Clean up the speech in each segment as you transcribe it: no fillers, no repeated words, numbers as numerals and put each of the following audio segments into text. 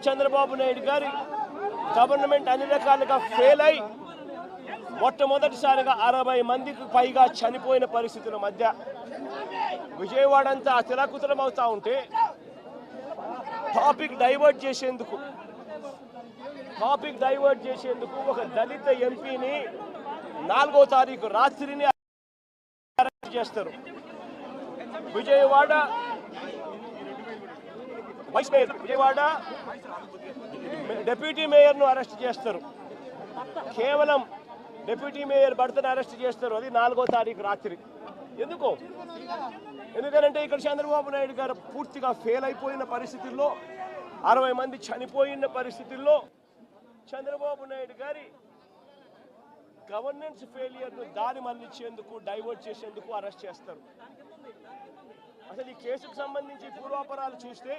చంద్రబాబు నాయుడు గారి గవర్నమెంట్ అన్ని రకాలుగా ఫెయిల్ అయి మొట్టమొదటిసారిగా 60 మందికి పైగా చనిపోయిన పరిస్థితుల మధ్య విజయవాడ అంతా అతలాకుతలం అవుతా ఉంటే టాపిక్ డైవర్ట్ చేసేందుకు ఒక దళిత ఎంపీని 4వ తారీఖు రాత్రిని అరెస్ట్ చేస్తారు. విజయవాడ డిప్యూటీ మేయర్ను అరెస్ట్ చేస్తారు. కేవలం డిప్యూటీ మేయర్ భర్తను అరెస్ట్ చేస్తారు. అది 4వ తారీఖు రాత్రి. ఎందుకంటే ఇక్కడ చంద్రబాబు నాయుడు గారు పూర్తిగా ఫెయిల్ అయిపోయిన పరిస్థితుల్లో 60 మంది చనిపోయిన పరిస్థితుల్లో చంద్రబాబు నాయుడు గారి గవర్నెన్స్ ఫెయిలియర్ను దారి మళ్లించేందుకు డైవర్ట్ చేసేందుకు అరెస్ట్ చేస్తారు. అసలు ఈ కేసుకు సంబంధించి పూర్వాపరాలు చూస్తే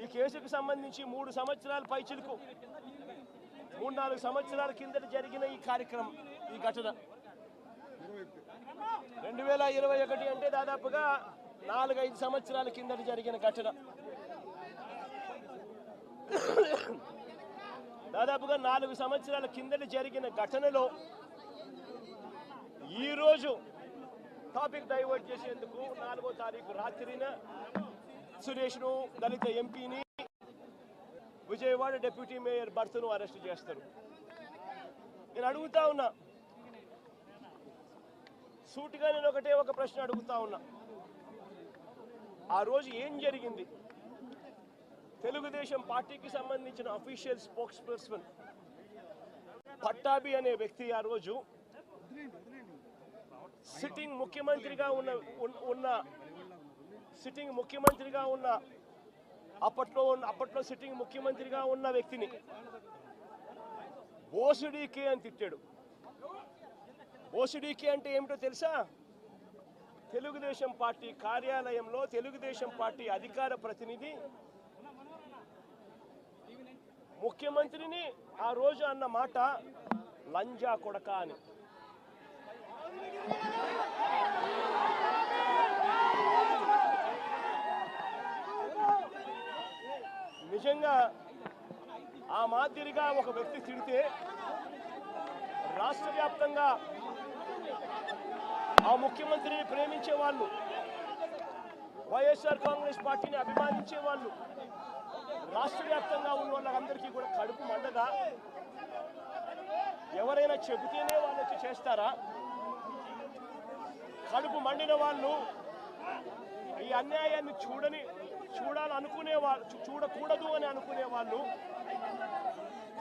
ఈ కేసుకు సంబంధించి 3 సంవత్సరాల పైచిలకు 3-4 సంవత్సరాల కిందట జరిగిన ఈ కార్యక్రమం, ఈ ఘటన 2021 అంటే దాదాపుగా 4-5 సంవత్సరాల కిందట జరిగిన ఘటన. దాదాపుగా 4 సంవత్సరాల కిందట జరిగిన ఘటనలో ఈరోజు టాపిక్ డైవర్ట్ చేసేందుకు 4వ తారీఖు రాత్రిన సురేష్ను, దళిత ఎంపీని, విజయవాడ డిప్యూటీ మేయర్ భర్తను అరెస్ట్ చేస్తారు. నేను అడుగుతా ఉన్నా, సూటిగా నేను ఒక ప్రశ్న అడుగుతా ఉన్నా. ఆ రోజు ఏం జరిగింది? తెలుగుదేశం పార్టీకి సంబంధించిన అఫీషియల్ స్పోక్స్ పర్సన్ పట్టాభి అనే వ్యక్తి ఆ రోజు సిట్టింగ్ ముఖ్యమంత్రిగా ఉన్న అప్పట్లో సిట్టింగ్ ముఖ్యమంత్రిగా ఉన్న వ్యక్తిని బోసుడీకే అని తిట్టాడు. బోసుడీకే అంటే ఏమిటో తెలుసా? తెలుగుదేశం పార్టీ కార్యాలయంలో తెలుగుదేశం పార్టీ అధికార ప్రతినిధి ముఖ్యమంత్రిని ఆ రోజు అన్న మాట లంజా కొడక అని. నిజంగా ఆ మాదిరిగా ఒక వ్యక్తి తిడితే రాష్ట్ర వ్యాప్తంగా ఆ ముఖ్యమంత్రిని ప్రేమించే వాళ్ళు, వైఎస్ఆర్ కాంగ్రెస్ పార్టీని అభిమానించే వాళ్ళు, రాష్ట్ర వ్యాప్తంగా ఉన్న వాళ్ళందరికీ కూడా కడుపు మండదా? ఎవరైనా చెబితేనే వాళ్ళు వచ్చి చేస్తారా? కడుపు మండిన వాళ్ళు, ఈ అన్యాయాన్ని చూడాలనుకునే వాళ్ళు, చూడకూడదు అని అనుకునే వాళ్ళు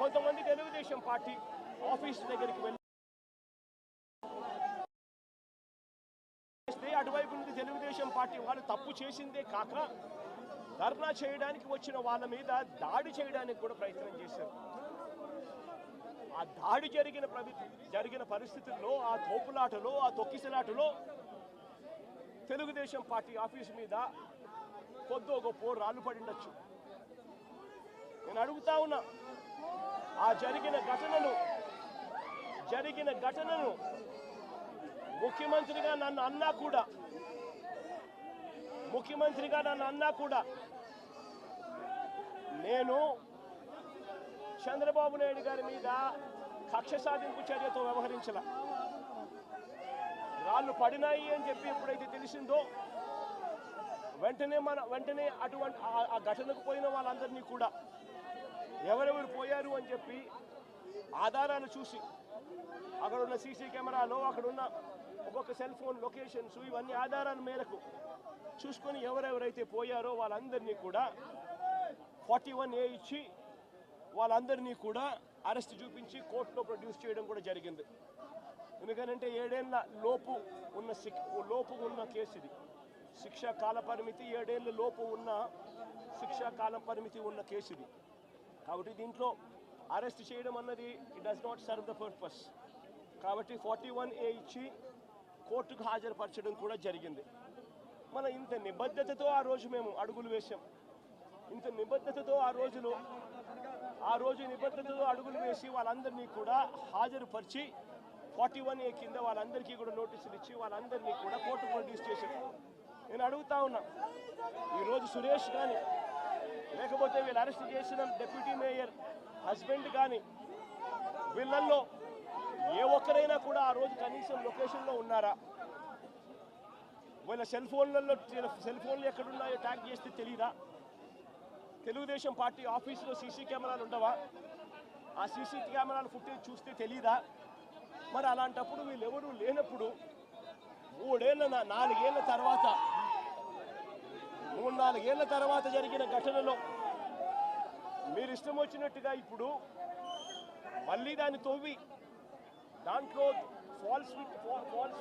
కొంతమంది తెలుగుదేశం పార్టీ ఆఫీస్ దగ్గరికి వెళ్ళి అటువైపు నుండి తెలుగుదేశం పార్టీ వాళ్ళు తప్పు చేసిందే కాక ధర్నా చేయడానికి వచ్చిన వాళ్ళ మీద దాడి చేయడానికి కూడా ప్రయత్నం చేశారు. ఆ దాడి జరిగిన పరిస్థితుల్లో, ఆ తోపులాటలో, ఆ తొక్కిసలాటలో తెలుగుదేశం పార్టీ ఆఫీసు మీద కొద్దో గొప్ప రాళ్ళు పడిండొచ్చు. నేను అడుగుతా ఉన్నా, ఆ జరిగిన ఘటనను ముఖ్యమంత్రిగా నన్ను అన్నా కూడా నేను చంద్రబాబు నాయుడు గారి మీద కక్ష సాధింపు చర్యతో వ్యవహరించాల. రాళ్ళు పడినాయి అని చెప్పి ఎప్పుడైతే తెలిసిందో వెంటనే అటువంటి ఆ ఘటనకు పోయిన వాళ్ళందరినీ కూడా ఎవరెవరు పోయారు అని చెప్పి ఆధారాలు చూసి, అక్కడ ఉన్న సీసీ కెమెరాలో, అక్కడ ఉన్న ఒక్కొక్క సెల్ ఫోన్ లొకేషన్స్, ఇవన్నీ ఆధారాల మేరకు చూసుకొని ఎవరెవరైతే పోయారో వాళ్ళందరినీ కూడా 41A ఇచ్చి వాళ్ళందరినీ కూడా అరెస్ట్ చూపించి కోర్టులో ప్రొడ్యూస్ చేయడం కూడా జరిగింది. ఎందుకంటే 7 ఏళ్ల లోపు ఉన్న కేసు ఇది. శిక్షా కాల పరిమితి 7 ఏళ్ల లోపు ఉన్న శిక్షా కాల పరిమితి ఉన్న కేసు ఇది. కాబట్టి దీంట్లో అరెస్ట్ చేయడం అన్నది it does not serve the purpose. కాబట్టి 41A ఇచ్చి కోర్టుకు హాజరుపరచడం కూడా జరిగింది. మన ఇంత నిబద్ధతతో ఆ రోజు మేము అడుగులు వేసాం. ఇంత నిబద్ధతతో ఆ రోజు నిబద్ధతతో అడుగులు వేసి వాళ్ళందరినీ కూడా హాజరుపరిచి 41A కింద వాళ్ళందరికీ కూడా నోటీసులు ఇచ్చి వాళ్ళందరినీ కూడా కోర్టు ప్రొడ్యూస్ చేశారు. నేను అడుగుతా ఉన్నా, ఈరోజు సురేష్ కానీ లేకపోతే వీళ్ళు అరెస్ట్ చేసిన డిప్యూటీ మేయర్ హస్బెండ్ కానీ వీళ్ళల్లో ఏ ఒక్కరైనా కూడా ఆ రోజు కనీసం లొకేషన్లో ఉన్నారా? వీళ్ళ సెల్ ఫోన్లు ఎక్కడున్నాయో ట్యాగ్ చేస్తే తెలియదా? తెలుగుదేశం పార్టీ ఆఫీసులో సీసీ కెమెరాలు ఉండవా? ఆ సీసీ కెమెరాల ఫుటేజ్ చూస్తే తెలీదా? మరి అలాంటప్పుడు వీళ్ళెవరూ లేనప్పుడు 4 ఏళ్ల తర్వాత జరిగిన ఘటనలో మీరు ఇష్టం వచ్చినట్టుగా ఇప్పుడు మళ్ళీ దాన్ని తవ్వి దాంట్లో ఫాల్స్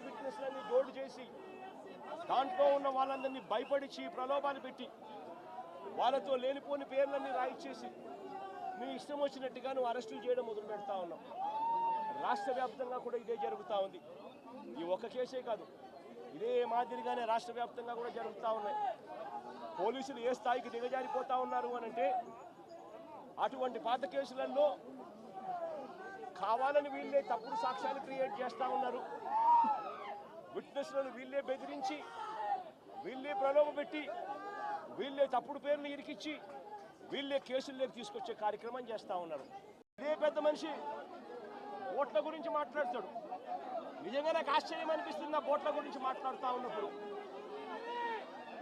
విట్నెస్లని జోడు చేసి దాంట్లో ఉన్న వాళ్ళందరినీ భయపడిచి ప్రలోభాలు పెట్టి వాళ్ళతో లేనిపోని పేర్లన్నీ రాయిచ్చేసి మీ ఇష్టం వచ్చినట్టుగా నువ్వు అరెస్టులు చేయడం మొదలు పెడతా ఉన్నావు. రాష్ట్ర వ్యాప్తంగా కూడా ఇదే జరుగుతూ ఉంది. ఈ ఒక్క కేసే కాదు, ఇదే మాదిరిగానే రాష్ట్ర వ్యాప్తంగా కూడా జరుగుతూ ఉన్నాయి. పోలీసులు ఏ స్థాయికి దిగజారిపోతా ఉన్నారు అని అంటే అటువంటి పాత కేసులలో కావాలని వీళ్ళే తప్పుడు సాక్ష్యాలు క్రియేట్ చేస్తూ ఉన్నారు. విట్నెస్లను వీళ్ళే బెదిరించి వీళ్ళే ప్రలోభపెట్టి వీళ్ళే తప్పుడు పేర్లు ఇరికిచ్చి వీళ్ళే కేసుల్లోకి తీసుకొచ్చే కార్యక్రమం చేస్తూ ఉన్నారు. ఇదే పెద్ద మనిషి ఓట్ల గురించి మాట్లాడతాడు. నిజంగా నాకు ఆశ్చర్యం అనిపిస్తుంది ఆ బోట్ల గురించి మాట్లాడుతూ ఉన్నప్పుడు.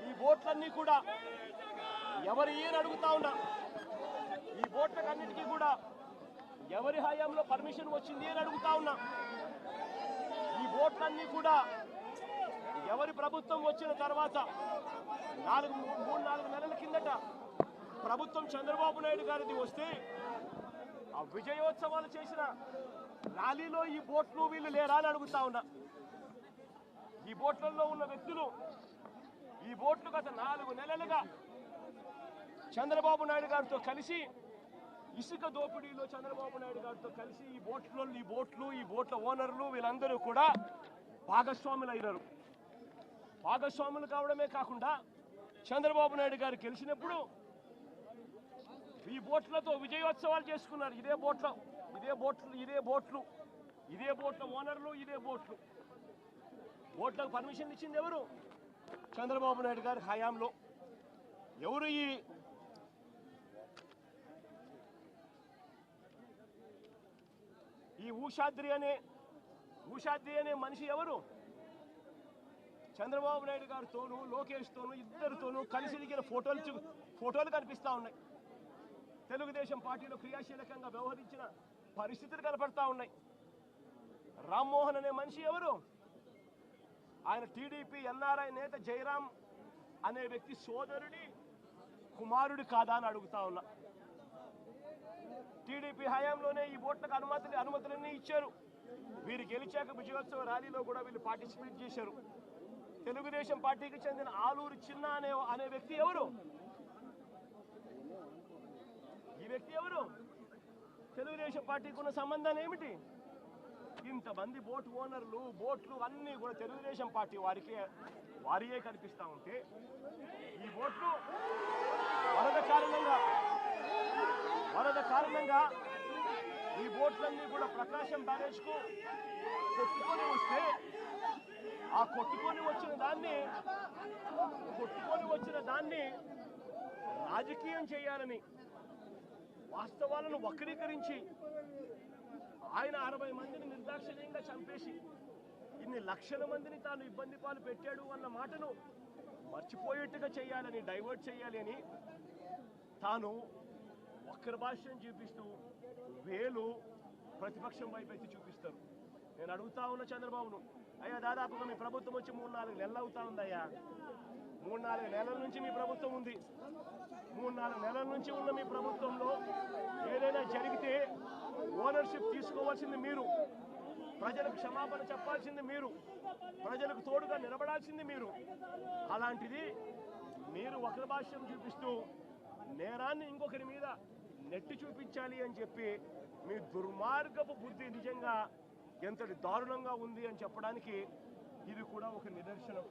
ఈ బోట్లన్నీ కూడా ఎవరు ఏని అడుగుతా ఉన్నా, ఈ బోట్లకన్నిటికీ కూడా ఎవరి హయాంలో పర్మిషన్ వచ్చింది అని అడుగుతా ఉన్నా. ఈ బోట్లన్నీ కూడా ఎవరి ప్రభుత్వం వచ్చిన తర్వాత 3-4 నెలల కిందట ప్రభుత్వం చంద్రబాబు నాయుడు గారిది వస్తే ఆ విజయోత్సవాలు చేసిన ర్యాలీలో ఈ బోట్లు వీళ్ళు లేరా అని అడుగుతా ఉన్నా. ఈ బోట్లలో ఉన్న వ్యక్తులు ఈ బోట్లు గత 4 నెలలుగా చంద్రబాబు నాయుడు గారితో కలిసి ఇసుక దోపిడీలో చంద్రబాబు నాయుడు గారితో కలిసి ఈ బోట్ల ఓనర్లు వీళ్ళందరూ కూడా భాగస్వాములు అయినారు. భాగస్వాములు కావడమే కాకుండా చంద్రబాబు నాయుడు గారు గెలిచినప్పుడు ఈ బోట్లతో విజయోత్సవాలు చేసుకున్నారు. ఇదే బోట్ల ఓనర్లు, ఇదే బోట్లకు పర్మిషన్ ఇచ్చింది ఎవరు? చంద్రబాబు నాయుడు గారి హయాంలో. ఎవరు ఈ ఊషాద్రి అనే మనిషి ఎవరు? చంద్రబాబు నాయుడు గారితోనూ లోకేష్తోనూ ఇద్దరితోనూ కలిసి దిగిన ఫోటోలు కనిపిస్తూ ఉన్నాయి. తెలుగుదేశం పార్టీలో క్రియాశీలకంగా వ్యవహరించిన పరిస్థితులు కనపడతా ఉన్నాయి. రామ్మోహన్ అనే మనిషి ఎవరు? ఆయన టీడీపీ ఎన్ఆర్ఐ నేత జయరాం అనే వ్యక్తి సోదరుడి కుమారుడు కాదా అని అడుగుతా ఉన్నా. టీడీపీ హయాంలోనే ఈ బోట్లకు అనుమతులన్నీ ఇచ్చారు. వీరు గెలిచాక విజయోత్సవ ర్యాలీలో కూడా వీళ్ళు పార్టిసిపేట్ చేశారు. తెలుగుదేశం పార్టీకి చెందిన ఆలూరు చిన్న అనే వ్యక్తి ఎవరు? ఈ వ్యక్తి ఎవరు? తెలుగుదేశం పార్టీకి ఉన్న సంబంధాలు ఏమిటి? ఇంతమంది బోట్లు అన్నీ కూడా తెలుగుదేశం పార్టీ వారియే కనిపిస్తూ ఉంటే ఈ బోట్లు వరద కారణంగా ఈ బోట్లన్నీ కూడా ప్రకాశం బ్యారేజ్కు కొట్టుకొని వస్తే ఆ కొట్టుకొని వచ్చిన దాన్ని రాజకీయం చేయాలని వాస్తవాలను వక్రీకరించి ఆయన 60 మందిని నిర్దాక్షిణ్యంగా చంపేసి ఇన్ని లక్షల మందిని తాను ఇబ్బంది పాలు పెట్టాడు అన్న మాటను మర్చిపోయేట్టుగా చేయాలని, డైవర్ట్ చేయాలి అని తాను వక్ర భాష్యం చూపిస్తూ వేలు ప్రతిపక్షం వైపు ఎత్తి చూపిస్తారు. నేను అడుగుతా ఉన్న చంద్రబాబును, అయ్యా దాదాపుగా మీ ప్రభుత్వం వచ్చి 3-4 నెలలు అవుతా ఉందయ్యా. 3-4 నెలల నుంచి మీ ప్రభుత్వం ఉంది. 3-4 నెలల నుంచి ఉన్న మీ ప్రభుత్వంలో ఏదైనా జరిగితే ఓనర్షిప్ తీసుకోవాల్సింది మీరు, ప్రజలకు క్షమాపణ చెప్పాల్సింది మీరు, ప్రజలకు తోడుగా నిలబడాల్సింది మీరు. అలాంటిది మీరు వక్ర భాష్యం చూపిస్తూ నేరాన్ని ఇంకొకరి మీద నెట్టి చూపించాలి అని చెప్పి మీ దుర్మార్గపు బుద్ధి నిజంగా ఎంతటి దారుణంగా ఉంది అని చెప్పడానికి ఇది కూడా ఒక నిదర్శనం.